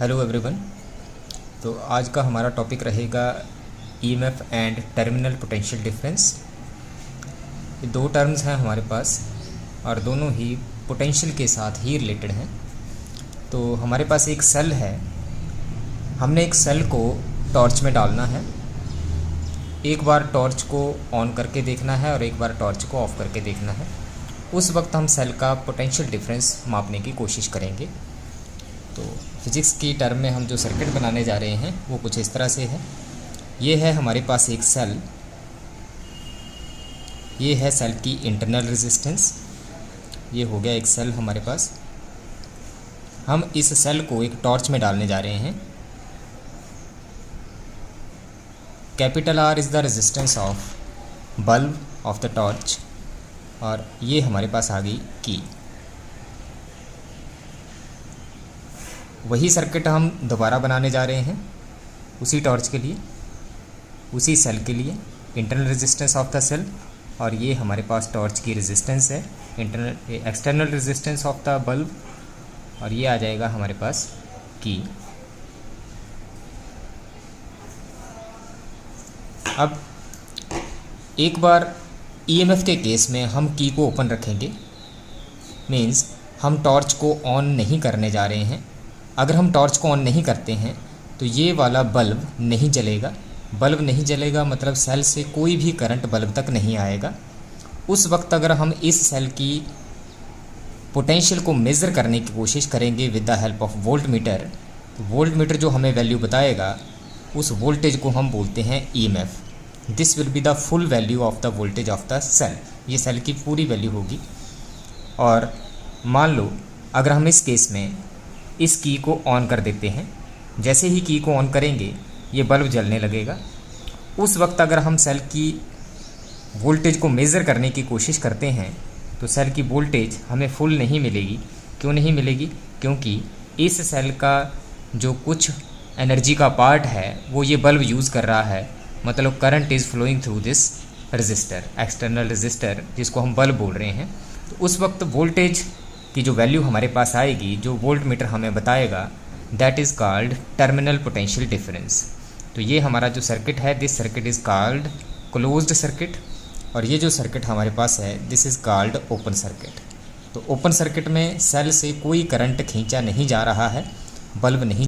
Hello everyone. तो आज का हमारा टॉपिक रहेगा EMF and terminal potential difference. ये दो टर्म्स हैं हमारे पास और दोनों ही पोटेंशियल के साथ ही रिलेटेड हैं। तो हमारे पास एक सेल है, हमने एक सेल को टॉर्च में डालना है। एक बार टॉर्च को ऑन करके देखना है और एक बार टॉर्च को ऑफ करके देखना है। उस वक्त हम सेल का पोटेंशियल डिफरेंस मापने की कोशिश करेंगे। तो फिज़िक्स की टर्म में हम जो सर्किट बनाने जा रहे हैं वो कुछ इस तरह से है। ये है हमारे पास एक सेल, ये है सेल की इंटरनल रेजिस्टेंस। ये हो गया एक सेल हमारे पास। हम इस सेल को एक टॉर्च में डालने जा रहे हैं। Capital R is the resistance of bulb of the torch और ये हमारे पास आ गई की। वही सर्किट हम दोबारा बनाने जा रहे हैं उसी टॉर्च के लिए, उसी सेल के लिए। Internal resistance of the cell और ये हमारे पास टॉर्च की रेजिस्टेंस है, external resistance of the bulb और ये आ जाएगा हमारे पास की। अब एक बार ईएमएफ के केस में हम की को ओपन रखेंगे, मीन्स हम टॉर्च को ऑन नहीं करने जा रहे हैं। अगर हम टॉर्च को ऑन नहीं करते हैं तो ये वाला बल्ब नहीं जलेगा। बल्ब नहीं जलेगा मतलब सेल से कोई भी करंट बल्ब तक नहीं आएगा। उस वक्त अगर हम इस सेल की पोटेंशियल को मेज़र करने की कोशिश करेंगे with the help of volt meter, तो वोल्ट मीटर जो हमें वैल्यू बताएगा उस वोल्टेज को हम बोलते हैं EMF. This will be the full value of the voltage of the cell. ये सेल की पूरी वैल्यू होगी। और मान लो अगर हम इस केस में इस की को ऑन कर देते हैं, जैसे ही की को ऑन करेंगे ये बल्ब जलने लगेगा। उस वक्त अगर हम सेल की वोल्टेज को मेज़र करने की कोशिश करते हैं तो सेल की वोल्टेज हमें फुल नहीं मिलेगी। क्यों नहीं मिलेगी? क्योंकि इस सेल का जो कुछ एनर्जी का पार्ट है वो ये बल्ब यूज़ कर रहा है, मतलब current is flowing through this resistor, external resistor जिसको हम बल्ब बोल रहे हैं। तो उस वक्त वोल्टेज की जो वैल्यू हमारे पास आएगी, जो वोल्ट मीटर हमें बताएगा, that is called terminal potential difference. तो ये हमारा जो सर्किट है, this circuit is called closed circuit और ये जो सर्किट हमारे पास है this is called open circuit. तो ओपन सर्किट में सेल से कोई करंट खींचा नहीं जा रहा है, बल्ब नहीं